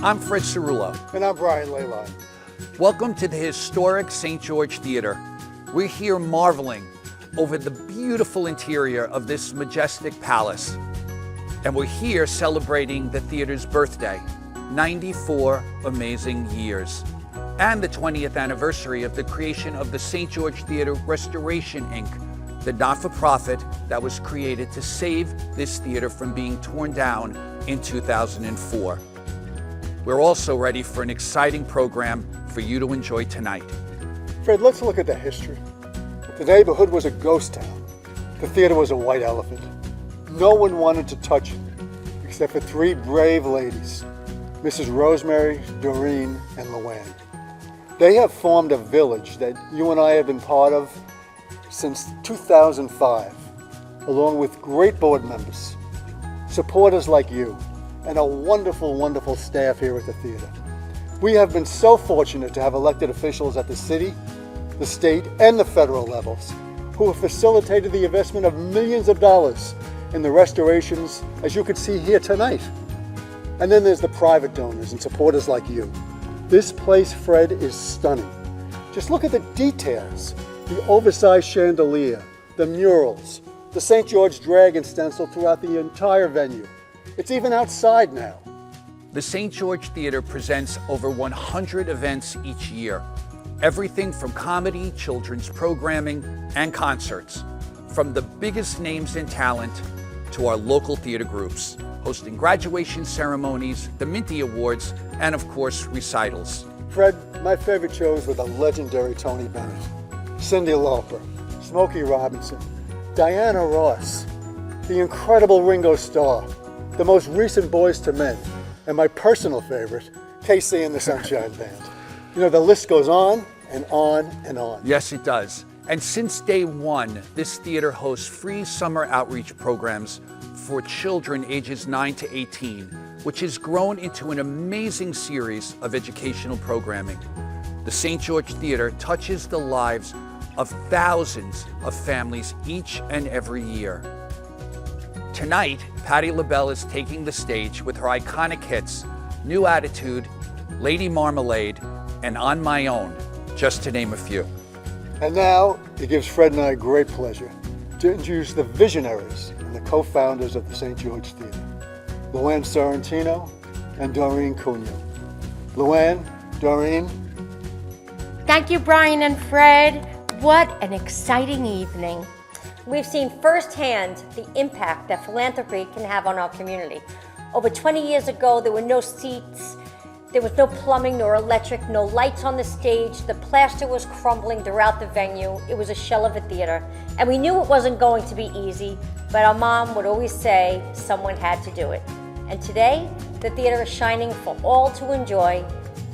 I'm Fred Cerullo. And I'm Brian Leyline. Welcome to the historic St. George Theater. We're here marveling over the beautiful interior of this majestic palace. And we're here celebrating the theater's birthday, 94 amazing years, and the 20th anniversary of the creation of the St. George Theater Restoration, Inc., the not-for-profit that was created to save this theater from being torn down in 2004. We're also ready for an exciting program for you to enjoy tonight. Fred, let's look at the history. The neighborhood was a ghost town. The theater was a white elephant. No one wanted to touch it, except for three brave ladies, Mrs. Rosemary, Doreen, and Luann. They have formed a village that you and I have been part of since 2005, along with great board members, supporters like you, and a wonderful, wonderful staff here at the theater. We have been so fortunate to have elected officials at the city, the state, and the federal levels who have facilitated the investment of millions of dollars in the restorations, as you can see here tonight. And then there's the private donors and supporters like you. This place, Fred, is stunning. Just look at the details. The oversized chandelier, the murals, the St. George Dragon stencil throughout the entire venue. It's even outside now. The St. George Theater presents over 100 events each year. Everything from comedy, children's programming, and concerts. From the biggest names in talent to our local theater groups, hosting graduation ceremonies, the Minty Awards, and of course, recitals. Fred, my favorite shows were the legendary Tony Bennett, Cyndi Lauper, Smokey Robinson, Diana Ross, the incredible Ringo Starr, the most recent Boys to Men, and my personal favorite, Casey and the Sunshine Band. You know, the list goes on and on and on. Yes, it does. And since day one, this theater hosts free summer outreach programs for children ages 9 to 18, which has grown into an amazing series of educational programming. The St. George Theater touches the lives of thousands of families each and every year. Tonight, Patti LaBelle is taking the stage with her iconic hits, New Attitude, Lady Marmalade, and On My Own, just to name a few. And now, it gives Fred and I great pleasure to introduce the visionaries and the co-founders of the St. George Theater, Luann Sorrentino and Doreen Cunha. Luann, Doreen. Thank you, Brian and Fred. What an exciting evening. We've seen firsthand the impact that philanthropy can have on our community. Over 20 years ago, there were no seats, there was no plumbing nor electric, no lights on the stage. The plaster was crumbling throughout the venue. It was a shell of a theater. And we knew it wasn't going to be easy, but our mom would always say someone had to do it. And today, the theater is shining for all to enjoy,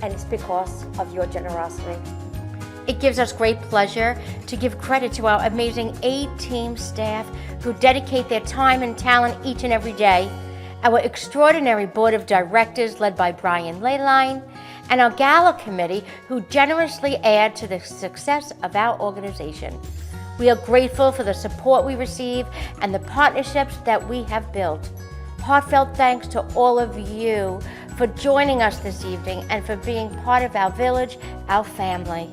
and it's because of your generosity. It gives us great pleasure to give credit to our amazing A-team staff who dedicate their time and talent each and every day, our extraordinary board of directors led by Brian Leyline, and our Gala committee who generously add to the success of our organization. We are grateful for the support we receive and the partnerships that we have built. Heartfelt thanks to all of you for joining us this evening and for being part of our village, our family.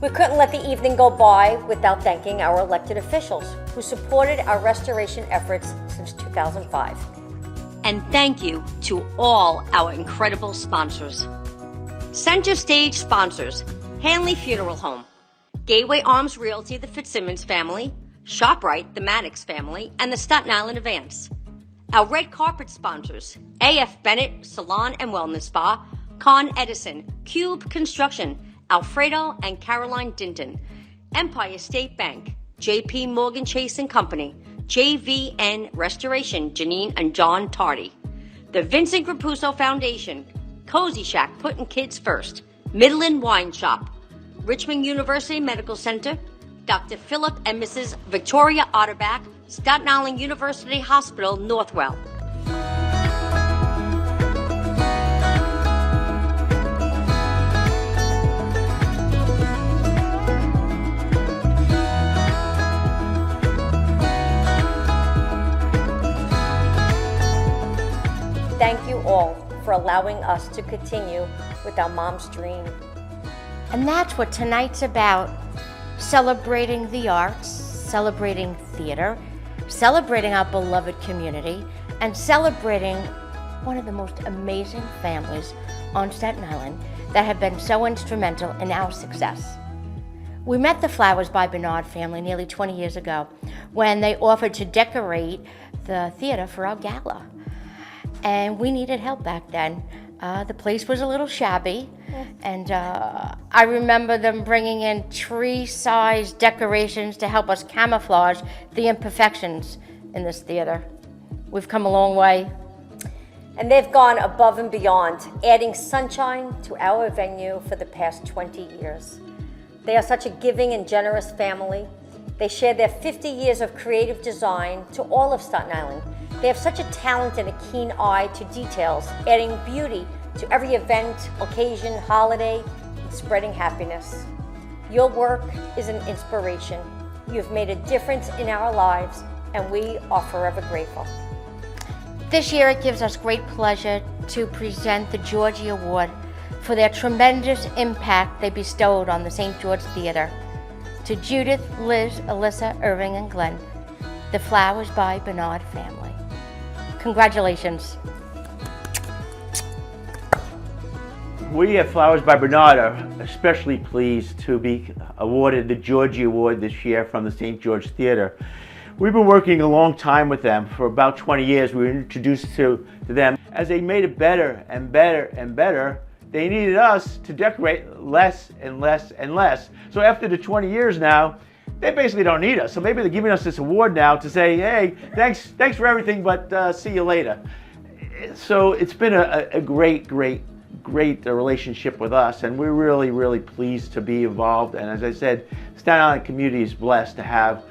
We couldn't let the evening go by without thanking our elected officials who supported our restoration efforts since 2005. And thank you to all our incredible sponsors. Center stage sponsors, Hanley Funeral Home, Gateway Arms Realty, the Fitzsimmons family, ShopRite, the Maddox family, and the Staten Island Advance. Our red carpet sponsors, A.F. Bennett Salon and Wellness Spa, Con Edison, Cube Construction, Alfredo and Caroline Dinton, Empire State Bank, J.P. Morgan Chase & Company, JVN Restoration, Janine and John Tardy, the Vincent Grapuso Foundation, Cozy Shack, Putting Kids First, Midland Wine Shop, Richmond University Medical Center, Dr. Philip and Mrs. Victoria Otterback, Staten Island University Hospital, Northwell. Thank you all for for allowing us to continue with our mom's dream. And that's what tonight's about. Celebrating the arts, celebrating theater, celebrating our beloved community, and celebrating one of the most amazing families on Staten Island that have been so instrumental in our success. We met the Flowers by Bernard family nearly 20 years ago when they offered to decorate the theater for our gala. And we needed help back then. The place was a little shabby, and I remember them bringing in tree-sized decorations to help us camouflage the imperfections in this theater. We've come a long way. And they've gone above and beyond, adding sunshine to our venue for the past 20 years. They are such a giving and generous family. They share their 50 years of creative design to all of Staten Island. They have such a talent and a keen eye to details, adding beauty to every event, occasion, holiday, and spreading happiness. Your work is an inspiration. You've made a difference in our lives, and we are forever grateful. This year it gives us great pleasure to present the Georgie Award for their tremendous impact they bestowed on the St. George Theater. To Judith, Liz, Alyssa, Irving, and Glenn, the Flowers by Bernard family. Congratulations. We at Flowers by Bernard are especially pleased to be awarded the Georgie Award this year from the St. George Theater. We've been working a long time with them. For about 20 years, we were introduced to them. As they made it better and better and better, they needed us to decorate less and less and less. So after the 20 years now, they basically don't need us. So maybe they're giving us this award now to say, hey, thanks for everything, but see you later. So it's been a great relationship with us, and we're really pleased to be involved. And as I said, Staten Island community is blessed to have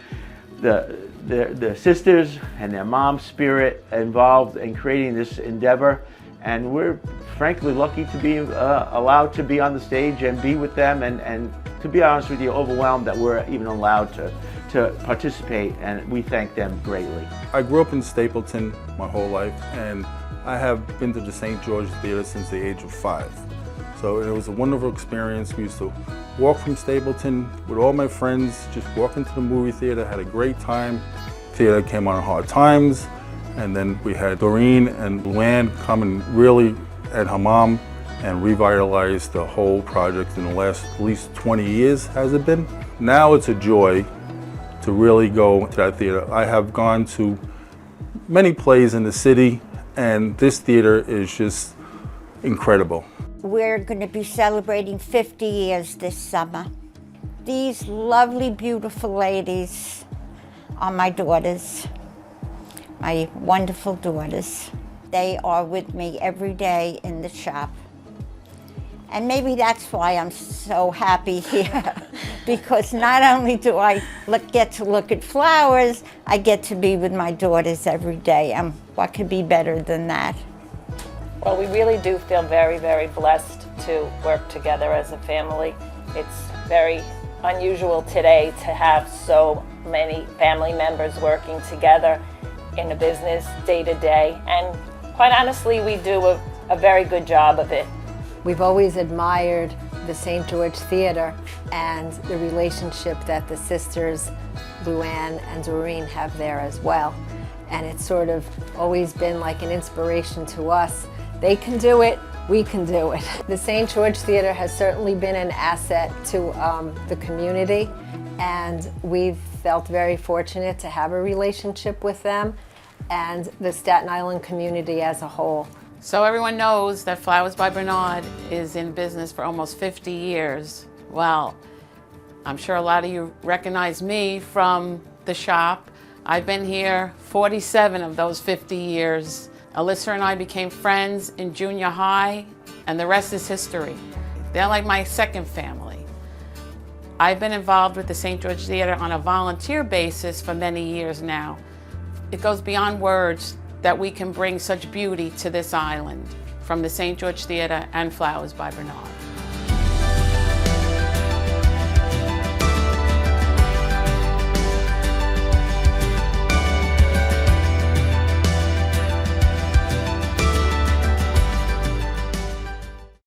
the sisters and their mom's spirit involved in creating this endeavor. And we're frankly lucky to be allowed to be on the stage and be with them, and to be honest with you, overwhelmed that we're even allowed to participate, and we thank them greatly. I grew up in Stapleton my whole life, and I have been to the St. George Theater since the age of 5. So it was a wonderful experience. We used to walk from Stapleton with all my friends, just walk into the movie theater, had a great time. Theater came on hard times, and then we had Doreen and Luann come and really, and her mom, and revitalize the whole project in the last at least 20 years, has it been? Now it's a joy to really go to that theater. I have gone to many plays in the city, and this theater is just incredible. We're going to be celebrating 50 years this summer. These lovely, beautiful ladies are my daughters, my wonderful daughters. They are with me every day in the shop. And maybe that's why I'm so happy here, because not only do I get to look at flowers, I get to be with my daughters every day, and what could be better than that? Well, we really do feel very blessed to work together as a family. It's very unusual today to have so many family members working together in a business day to day, and quite honestly, we do a very good job of it. We've always admired the St. George Theater and the relationship that the sisters Luann and Doreen have there as well. And it's sort of always been like an inspiration to us. They can do it, we can do it. The St. George Theater has certainly been an asset to the community, and we've felt very fortunate to have a relationship with them and the Staten Island community as a whole. So everyone knows that Flowers by Bernard is in business for almost 50 years. Well, I'm sure a lot of you recognize me from the shop. I've been here 47 of those 50 years. Alyssa and I became friends in junior high, and the rest is history. They're like my second family. I've been involved with the St. George Theater on a volunteer basis for many years now. It goes beyond words that we can bring such beauty to this island from the St. George Theater and Flowers by Bernard.